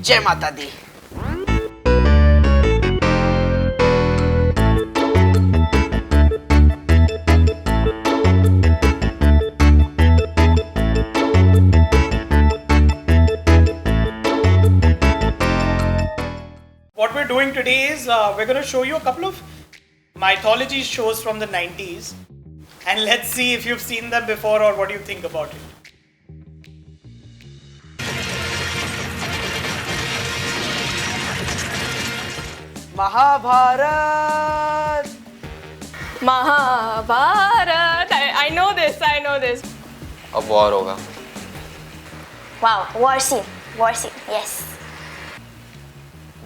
जय माता दी। What we're doing today is we're going to show you a couple of mythology shows from the 90s, and let's see if you've seen them before or what you think about it. Mahabharata. Mahabharata. I know this. अब war होगा। Wow, war scene, yes.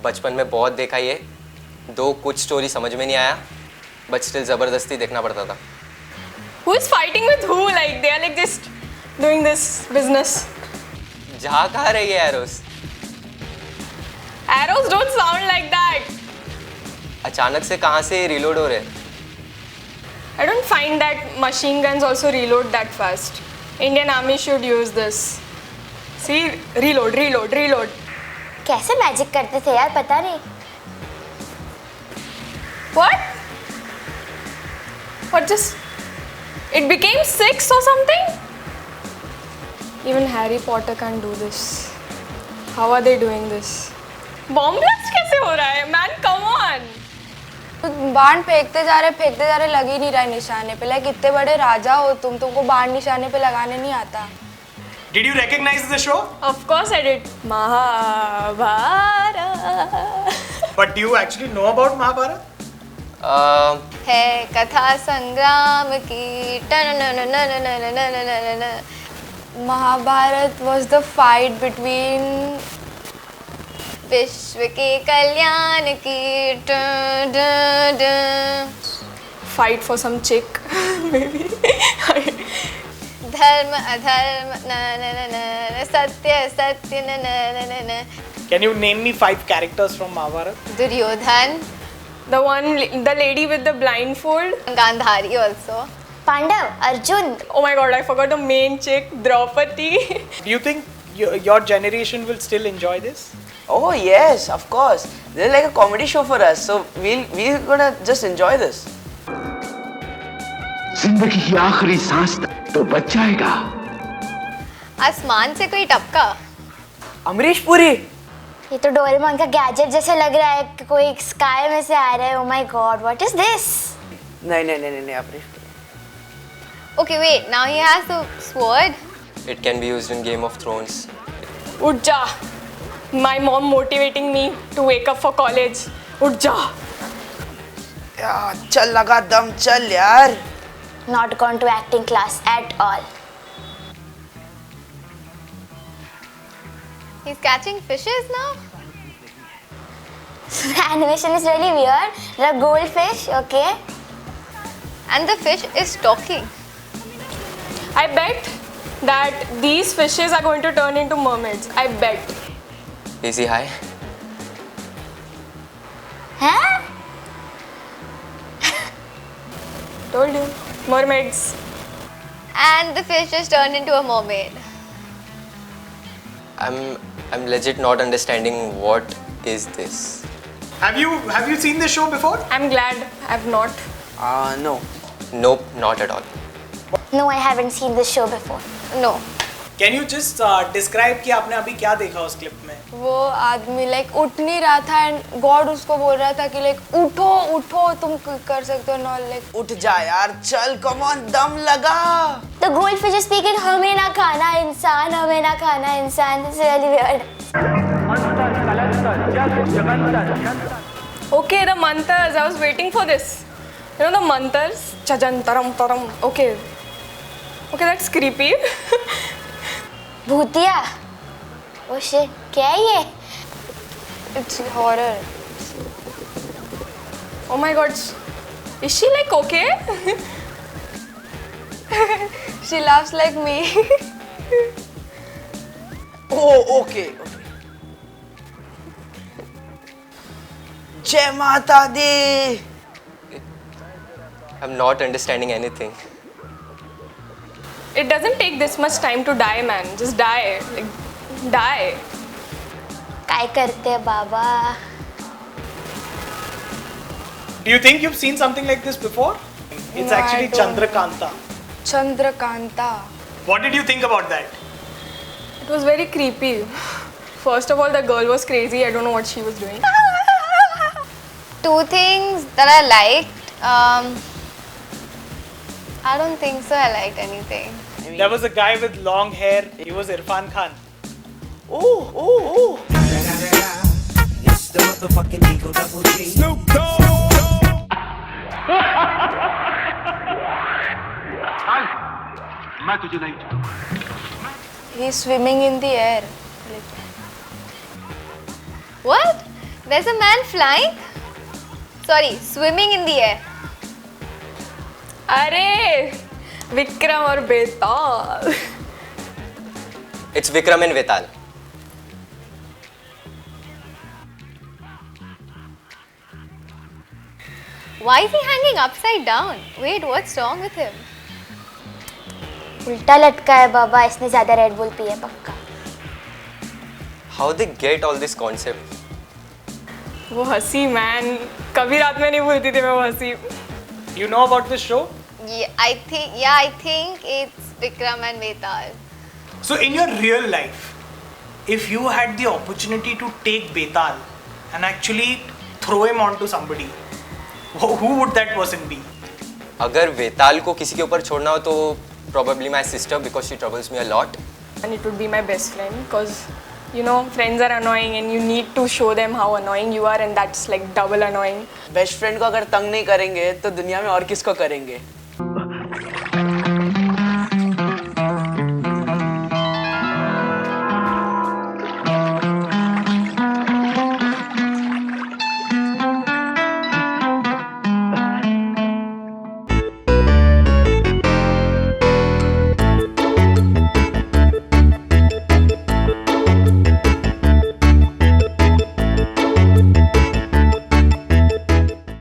बचपन में बहुत देखा ये, दो कुछ story समझ में नहीं आया, बट स्टिल जबरदस्ती देखना पड़ता था। Who is fighting with who? Like they are like just doing this business. जहाँ कहाँ रही है arrows? Arrows don't sound like that. अचानक से कहाँ से रिलोड हो रहे? I don't find that machine guns also reload that fast. Indian Army should use this. See, reload. कैसे मैजिक करते थे यार, पता नहीं। What just? It became 6 or something? Even Harry Potter can't do this. How are they doing this? Bomb blast कैसे हो रहा है? Man, come on! बाण फेंकते जा रहे लग ही नहीं रहा है निशाने पे। लाइक इतने बड़े राजा हो तुमको बाण निशाने पे लगाने नहीं आता। Did you recognize the show? Of course I did. Mahabharata. But do you actually know about Mahabharata? है कथा संग्राम की Mahabharat was the fight between विश्व के कल्याण की Fight for some chick, maybe. धर्म अधर्म सत्य न Can you name me 5 characters from Mahabharata? Duryodhan, The lady with the blindfold. Gandhari also. Pandav, Arjun. Oh my god, I forgot the main chick, Draupadi. Do you think your generation will still enjoy this? Oh yes, of course. This is like a comedy show for us, so we're gonna just enjoy this. जिंदगी की आखिरी सांस तक तो बच जाएगा। आसमान से कोई टपका। अमरीश पुरी। ये तो डोरेमोन का गैजेट जैसे लग रहा है, कोई स्काई में से आ रहा है। Oh my god, what is this? नहीं Amrish Puri. Okay, wait. Now he has the sword. It can be used in Game of Thrones. Ujja. My mom motivating me to wake up for college. Ujja. यार चल लगा दम चल यार। Not gone to acting class at all. He's catching fishes now. The animation is really weird. The goldfish, okay. And the fish is talking. I bet that these fishes are going to turn into mermaids. I bet. Is he high? Huh? Told you. Mermaids. And the fish just turned into a mermaid. I'm legit not understanding what is this. Have you seen this show before? I'm glad I've not. No. Nope, not at all. No, I haven't seen this show before. No. Can you just describe कि आपने अभी क्या देखा उस clip में? वो आदमी like उठ नहीं रहा था एंड गॉड उसको बोल रहा था कि लाइक उठो तुम कर सकते हो ना। लाइक उठ जा यार चल कम ऑन दम लगा। The goldfish is speaking, हमें ना खाना इंसान, हमें ना खाना इंसान. This is really weird. Okay, the mantras. I was waiting for this. You know the mantras? Chajan taram taram. Okay, that's creepy. भूतिया. Oh shit, क्या है ये? It's horror. Oh my god. Is she like okay? She laughs like me. Oh okay. जय माता दी। I'm not understanding anything. It doesn't take this much time to die, man. Just die. Like, die. काय करते बाबा. Do you think you've seen something like this before? It's No, I actually don't. Chandrakanta. Chandrakanta. What did you think about that? It was very creepy. First of all, the girl was crazy. I don't know what she was doing. Two things that I liked. I don't think so. I liked anything. There was a guy with long hair. He was Irfan Khan. Oh. मैं तुझे नहीं छोड़ूंगा. He's swimming in the air. What? There's a man flying? Sorry, swimming in the air. अरे विक्रम और बेताल. It's Vikram and Vetal. Why is he hanging upside down? Wait, what's wrong with him? उल्टा लटका है बाबा. इसने ज्यादा रेड बुल पी है पक्का. How they get all this concept? वो हंसी मैन. कभी रात में नहीं भूलती थी मैं वो हंसी. You know about this show? Yeah, I think it's Vikram and Vetal. So in your real life, if you had the opportunity to take Betal and actually throw him onto somebody, who would that person be? अगर वेताल को किसी के ऊपर छोड़ना हो तो probably my sister because she troubles me a lot. And it would be my best friend because you know friends are annoying and you need to show them how annoying you are and that's like double annoying. Best friend को अगर तंग नहीं करेंगे तो दुनिया में और किसको करेंगे.